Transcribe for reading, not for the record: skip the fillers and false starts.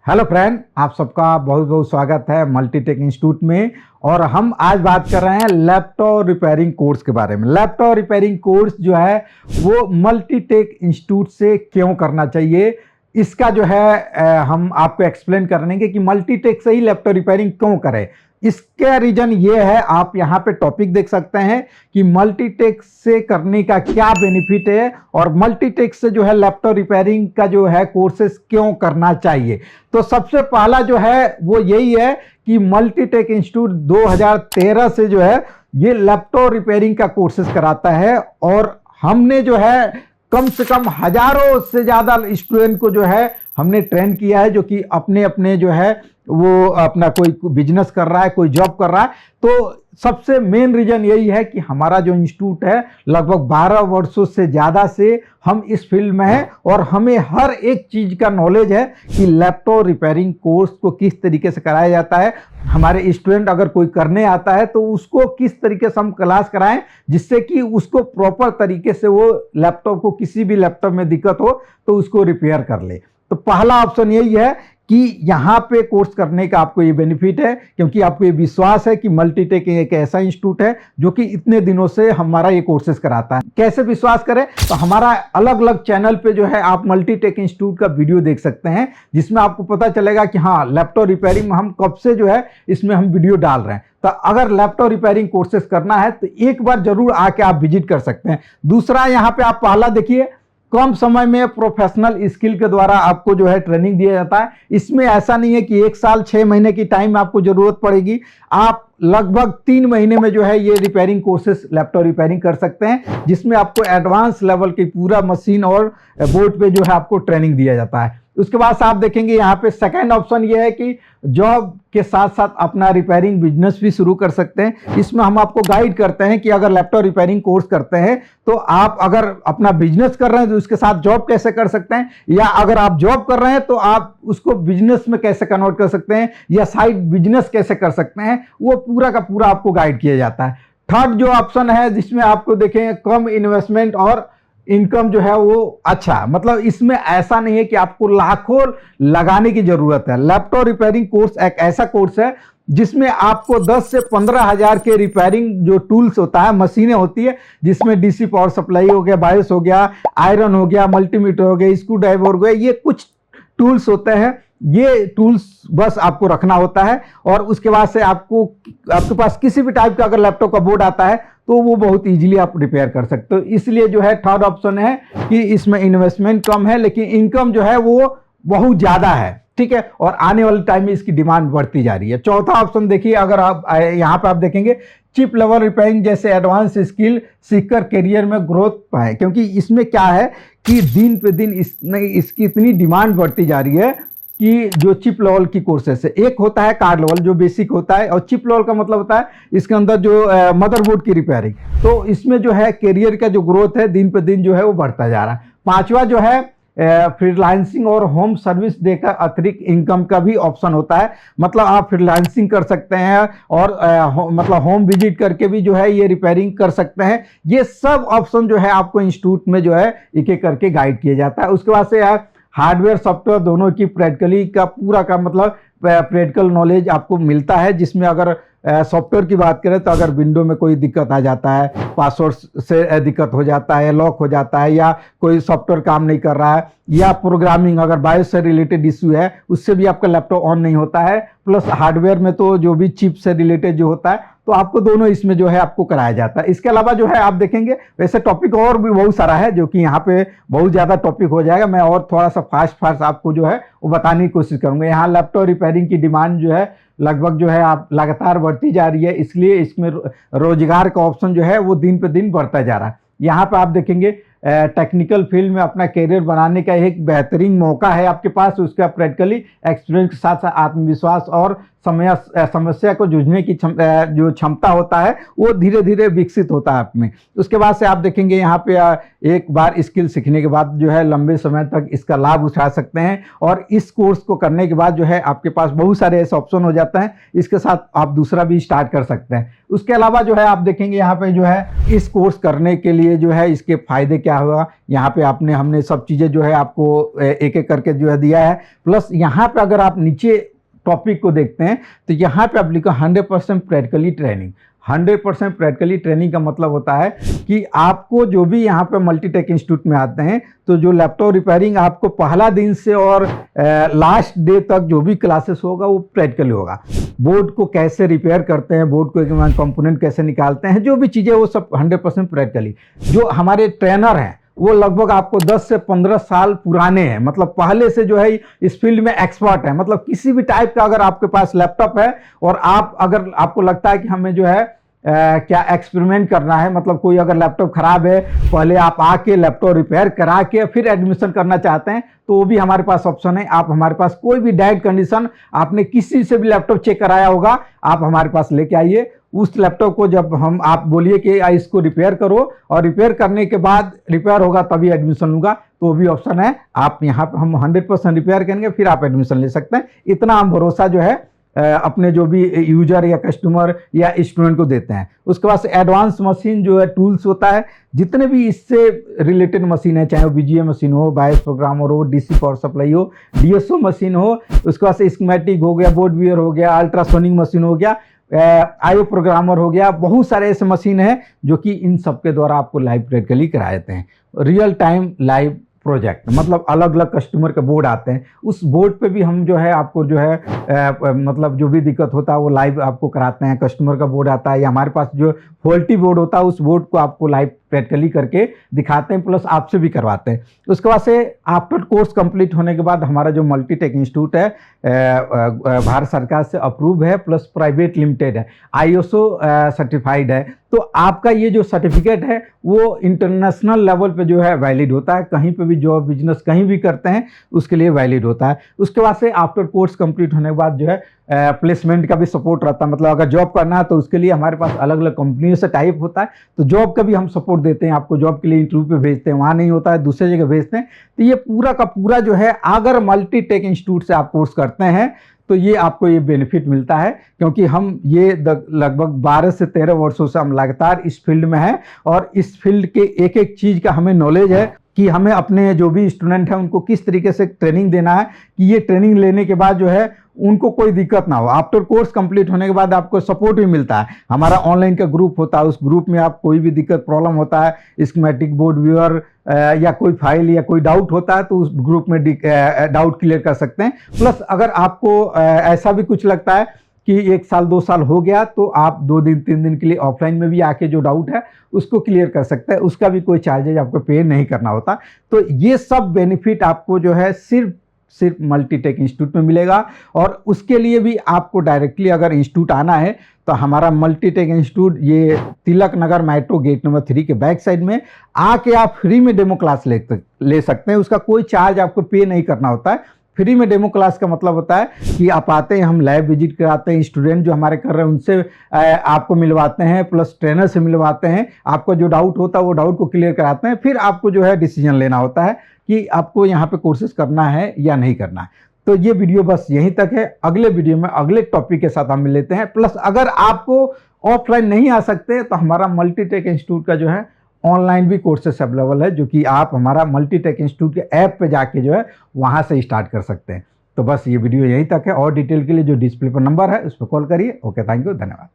Hello friend, आप सबका बहुत बहुत स्वागत है मल्टीटेक इंस्टीट्यूट में। और हम आज बात कर रहे हैं लैपटॉप रिपेयरिंग कोर्स के बारे में। लैपटॉप रिपेयरिंग कोर्स जो है वो मल्टीटेक इंस्टीट्यूट से क्यों करना चाहिए, इसका जो है हम आपको एक्सप्लेन करेंगे कि मल्टीटेक से ही लैपटॉप रिपेयरिंग क्यों करें। इसका रीजन ये है, आप यहाँ पे टॉपिक देख सकते हैं कि मल्टीटेक से करने का क्या बेनिफिट है और मल्टीटेक से जो है लैपटॉप रिपेयरिंग का जो है कोर्सेस क्यों करना चाहिए। तो सबसे पहला जो है वो यही है कि मल्टीटेक इंस्टीट्यूट 2013 से जो है ये लैपटॉप रिपेयरिंग का कोर्सेस कराता है और हमने जो है कम से कम हजारों से ज़्यादा स्टूडेंट को जो है हमने ट्रेन किया है, जो कि अपने अपने जो है वो अपना कोई बिजनेस कर रहा है, कोई जॉब कर रहा है। तो सबसे मेन रीजन यही है कि हमारा जो इंस्टीट्यूट है लगभग 12 वर्षों से ज़्यादा से हम इस फील्ड में हैं और हमें हर एक चीज़ का नॉलेज है कि लैपटॉप रिपेयरिंग कोर्स को किस तरीके से कराया जाता है। हमारे स्टूडेंट अगर कोई करने आता है तो उसको किस तरीके से हम क्लास कराएं जिससे कि उसको प्रॉपर तरीके से वो लैपटॉप को किसी भी लैपटॉप में दिक्कत हो तो उसको रिपेयर कर ले। तो पहला ऑप्शन यही है कि यहाँ पे कोर्स करने का आपको ये बेनिफिट है, क्योंकि आपको ये विश्वास है कि मल्टीटेक एक ऐसा इंस्टीट्यूट है जो कि इतने दिनों से हमारा ये कोर्सेज कराता है। कैसे विश्वास करें, तो हमारा अलग अलग चैनल पे जो है आप मल्टीटेक इंस्टीट्यूट का वीडियो देख सकते हैं, जिसमें आपको पता चलेगा कि हाँ लैपटॉप रिपेयरिंग में हम कब से जो है इसमें हम वीडियो डाल रहे हैं। तो अगर लैपटॉप रिपेयरिंग कोर्सेज करना है तो एक बार जरूर आके आप विजिट कर सकते हैं। दूसरा, यहाँ पे आप पहला देखिए, कम समय में प्रोफेशनल स्किल के द्वारा आपको जो है ट्रेनिंग दिया जाता है। इसमें ऐसा नहीं है कि 1 साल 6 महीने की टाइम आपको जरूरत पड़ेगी, आप लगभग 3 महीने में जो है ये रिपेयरिंग कोर्सेस लैपटॉप रिपेयरिंग कर सकते हैं, जिसमें आपको एडवांस लेवल की पूरा मशीन और बोर्ड पे जो है आपको ट्रेनिंग दिया जाता है। उसके बाद आप देखेंगे यहाँ पे सेकेंड ऑप्शन ये है कि जॉब के साथ साथ अपना रिपेयरिंग बिजनेस भी शुरू कर सकते हैं। इसमें हम आपको गाइड करते हैं कि अगर लैपटॉप रिपेयरिंग कोर्स करते हैं तो आप अगर अपना बिजनेस कर रहे हैं तो उसके साथ जॉब कैसे कर सकते हैं, या अगर आप जॉब कर रहे हैं तो आप उसको बिजनेस में कैसे कन्वर्ट कर सकते हैं या साइड बिजनेस कैसे कर सकते हैं, वो पूरा का पूरा आपको गाइड किया जाता है। थर्ड जो ऑप्शन है जिसमें आपको देखेंगे कम इन्वेस्टमेंट और इनकम जो है वो अच्छा, मतलब इसमें ऐसा नहीं है कि आपको लाखों लगाने की जरूरत है। लैपटॉप रिपेयरिंग कोर्स एक ऐसा कोर्स है जिसमें आपको 10 से 15 हजार के रिपेयरिंग जो टूल्स होता है, मशीनें होती है, जिसमें डीसी पावर सप्लाई हो गया, बायोस हो गया, आयरन हो गया, मल्टीमीटर हो गया, स्क्रू ड्राइवर हो गया, ये कुछ टूल्स होते हैं। ये टूल्स बस आपको रखना होता है और उसके बाद से आपके पास किसी भी टाइप का अगर लैपटॉप का बोर्ड आता है तो वो बहुत इजीली आप रिपेयर कर सकते हो। इसलिए जो है थर्ड ऑप्शन है कि इसमें इन्वेस्टमेंट कम है लेकिन इनकम जो है वो बहुत ज़्यादा है, ठीक है, और आने वाले टाइम में इसकी डिमांड बढ़ती जा रही है। चौथा ऑप्शन देखिए, अगर आप यहाँ पे आप देखेंगे चिप लेवल रिपेयरिंग जैसे एडवांस स्किल सीखकर करियर में ग्रोथ पाए, क्योंकि इसमें क्या है कि दिन पे दिन इसकी इतनी डिमांड बढ़ती जा रही है कि जो चिप लेवल की कोर्सेस है, एक होता है कार्ड लेवल जो बेसिक होता है, और चिप लेवल का मतलब होता है इसके अंदर जो मदरबोर्ड की रिपेयरिंग। तो इसमें जो है करियर का जो ग्रोथ है दिन पे दिन जो है वो बढ़ता जा रहा है। पांचवा जो है फ्रीलांसिंग और होम सर्विस देकर अतिरिक्त इनकम का भी ऑप्शन होता है, मतलब आप फ्रीलांसिंग कर सकते हैं और मतलब होम विजिट करके भी जो है ये रिपेयरिंग कर सकते हैं। ये सब ऑप्शन जो है आपको इंस्टीट्यूट में जो है एक एक करके गाइड किया जाता है। उसके बाद से आप हार्डवेयर सॉफ्टवेयर दोनों की प्रैक्टिकली का पूरा का मतलब प्रैक्टिकल नॉलेज आपको मिलता है, जिसमें अगर सॉफ्टवेयर की बात करें तो अगर विंडो में कोई दिक्कत आ जाता है, पासवर्ड से दिक्कत हो जाता है, लॉक हो जाता है, या कोई सॉफ्टवेयर काम नहीं कर रहा है, या प्रोग्रामिंग अगर बायोस से रिलेटेड इश्यू है उससे भी आपका लैपटॉप ऑन नहीं होता है, प्लस हार्डवेयर में तो जो भी चिप से रिलेटेड जो होता है तो आपको दोनों इसमें जो है आपको कराया जाता है। इसके अलावा जो है आप देखेंगे वैसे टॉपिक और भी बहुत सारा है जो कि यहाँ पे बहुत ज़्यादा टॉपिक हो जाएगा, मैं और थोड़ा सा फास्ट आपको जो है वो बताने की कोशिश करूँगा। यहाँ लैपटॉप रिपेयरिंग की डिमांड जो है लगभग जो है आप लगातार बढ़ती जा रही है, इसलिए इसमें रोजगार का ऑप्शन जो है वो दिन पे दिन बढ़ता जा रहा है। यहाँ पे आप देखेंगे टेक्निकल फील्ड में अपना करियर बनाने का एक बेहतरीन मौका है आपके पास। उसका प्रैक्टिकली एक्सपीरियंस के साथ साथ आत्मविश्वास और समस्या को जूझने की जो क्षमता होता है वो धीरे धीरे विकसित होता है आप में। उसके बाद से आप देखेंगे यहाँ पे एक बार स्किल सीखने के बाद जो है लंबे समय तक इसका लाभ उठा सकते हैं, और इस कोर्स को करने के बाद जो है आपके पास बहुत सारे ऐसे ऑप्शन हो जाते हैं, इसके साथ आप दूसरा भी स्टार्ट कर सकते हैं। उसके अलावा जो है आप देखेंगे यहाँ पे जो है इस कोर्स करने के लिए जो है इसके फायदे क्या हुआ, यहाँ पे हमने सब चीज़ें जो है आपको एक एक करके जो है दिया है। प्लस यहाँ पे अगर आप नीचे टॉपिक को देखते हैं तो यहाँ पे आप लिखो 100% प्रैक्टिकली ट्रेनिंग। 100% प्रैक्टिकली ट्रेनिंग का मतलब होता है कि आपको जो भी यहाँ पे मल्टीटेक इंस्टीट्यूट में आते हैं तो जो लैपटॉप रिपेयरिंग आपको पहला दिन से और लास्ट डे तक जो भी क्लासेस होगा वो प्रैक्टिकली होगा। बोर्ड को कैसे रिपेयर करते हैं, बोर्ड को कंपोनेंट कैसे निकालते हैं, जो भी चीज़ें वो सब 100% प्रैक्टिकली। जो हमारे ट्रेनर हैं वो लगभग आपको 10 से 15 साल पुराने हैं, मतलब पहले से जो है इस फील्ड में एक्सपर्ट है। मतलब किसी भी टाइप का अगर आपके पास लैपटॉप है और अगर आपको लगता है कि हमें जो है क्या एक्सपेरिमेंट करना है, मतलब कोई अगर लैपटॉप खराब है, पहले आप आके लैपटॉप रिपेयर करा के फिर एडमिशन करना चाहते हैं तो वो भी हमारे पास ऑप्शन है। आप हमारे पास कोई भी डायरेक्ट कंडीशन, आपने किसी से भी लैपटॉप चेक कराया होगा, आप हमारे पास लेके आइए। उस लैपटॉप को जब आप बोलिए कि इसको रिपेयर करो और रिपेयर करने के बाद रिपेयर होगा तभी एडमिशन लूँगा, तो वो भी ऑप्शन है। आप यहाँ पे हम 100% रिपेयर करेंगे फिर आप एडमिशन ले सकते हैं। इतना हम भरोसा जो है अपने जो भी यूजर या कस्टमर या स्टूडेंट को देते हैं। उसके बाद से एडवांस मशीन जो है टूल्स होता है, जितने भी इससे रिलेटेड मशीन है, चाहे वो बीजीए मशीन हो, बायोस प्रोग्रामर हो, डीसी पावर सप्लाई हो, डीएसओ मशीन हो, उसके बाद से स्कीमेटिक हो गया, बोर्ड व्यूअर हो गया, अल्ट्रासोनिक मशीन हो गया, आईओ प्रोग्रामर हो गया, बहुत सारे ऐसे मशीन हैं जो कि इन सब के द्वारा आपको लाइव प्रैक्टिकली कराए जाते हैं। रियल टाइम लाइव प्रोजेक्ट, मतलब अलग अलग कस्टमर के बोर्ड आते हैं, उस बोर्ड पे भी हम जो है आपको जो है मतलब जो भी दिक्कत होता है वो लाइव आपको कराते हैं। कस्टमर का बोर्ड आता है या हमारे पास जो फॉल्टी बोर्ड होता है उस बोर्ड को आपको लाइव प्रैक्टिकली करके दिखाते हैं, प्लस आपसे भी करवाते हैं। उसके बाद से आफ्टर कोर्स कंप्लीट होने के बाद हमारा जो मल्टीटेक इंस्टीट्यूट है भारत सरकार से अप्रूव है, प्लस प्राइवेट लिमिटेड है, आईएसओ सर्टिफाइड है। तो आपका ये जो सर्टिफिकेट है वो इंटरनेशनल लेवल पे जो है वैलिड होता है, कहीं पे भी जॉब बिजनेस कहीं भी करते हैं उसके लिए वैलिड होता है। उसके बाद से आफ्टर कोर्स कंप्लीट होने के बाद जो है प्लेसमेंट का भी सपोर्ट रहता है, मतलब अगर जॉब करना है तो उसके लिए हमारे पास अलग अलग कंपनियों से टाइप होता है, तो जॉब का भी हम सपोर्ट देते हैं। आपको जॉब के लिए इंटरव्यू पे भेजते हैं, वहाँ नहीं होता है दूसरे जगह भेजते हैं। तो ये पूरा का पूरा जो है अगर मल्टीटेक इंस्टीट्यूट से आप कोर्स करते हैं तो ये आपको ये बेनिफिट मिलता है, क्योंकि हम ये लगभग 12 से 13 वर्षों से हम लगातार इस फील्ड में हैं और इस फील्ड के एक एक चीज़ का हमें नॉलेज है कि हमें अपने जो भी स्टूडेंट हैं उनको किस तरीके से ट्रेनिंग देना है कि ये ट्रेनिंग लेने के बाद जो है उनको कोई दिक्कत ना हो। आफ्टर कोर्स कंप्लीट होने के बाद आपको सपोर्ट भी मिलता है। हमारा ऑनलाइन का ग्रुप होता है, उस ग्रुप में आप कोई भी दिक्कत प्रॉब्लम होता है, स्कीमेटिक, बोर्ड व्यूअर या कोई फाइल या कोई डाउट होता है तो उस ग्रुप में डाउट क्लियर कर सकते हैं। प्लस अगर आपको ऐसा भी कुछ लगता है कि 1 साल 2 साल हो गया तो आप 2 दिन 3 दिन के लिए ऑफलाइन में भी आके जो डाउट है उसको क्लियर कर सकते हैं, उसका भी कोई चार्जेज आपको पे नहीं करना होता। तो ये सब बेनिफिट आपको जो है सिर्फ मल्टीटेक इंस्टीट्यूट में मिलेगा। और उसके लिए भी आपको डायरेक्टली अगर इंस्टीट्यूट आना है तो हमारा मल्टीटेक इंस्टीट्यूट ये Tilak Nagar metro gate number 3 के बैक साइड में आके आप फ्री में डेमो क्लास ले सकते हैं। उसका कोई चार्ज आपको पे नहीं करना होता है। फ्री में डेमो क्लास का मतलब होता है कि आप आते हैं, हम लैब विजिट कराते हैं, स्टूडेंट जो हमारे कर रहे हैं उनसे आपको मिलवाते हैं, प्लस ट्रेनर से मिलवाते हैं, आपका जो डाउट होता है वो डाउट को क्लियर कराते हैं। फिर आपको जो है डिसीजन लेना होता है कि आपको यहाँ पे कोर्सेज करना है या नहीं करना है। तो ये वीडियो बस यहीं तक है। अगले वीडियो में अगले टॉपिक के साथ हम मिल लेते हैं। प्लस अगर आपको ऑफलाइन नहीं आ सकते तो हमारा मल्टीटेक इंस्टीट्यूट का जो है ऑनलाइन भी कोर्सेस अवेलेबल है, जो कि आप हमारा मल्टीटेक इंस्टीट्यूट के ऐप पे जाके जो है वहाँ से स्टार्ट कर सकते हैं। तो बस ये वीडियो यहीं तक है, और डिटेल के लिए जो डिस्प्ले पर नंबर है उस पर कॉल करिए। ओके, थैंक यू, धन्यवाद।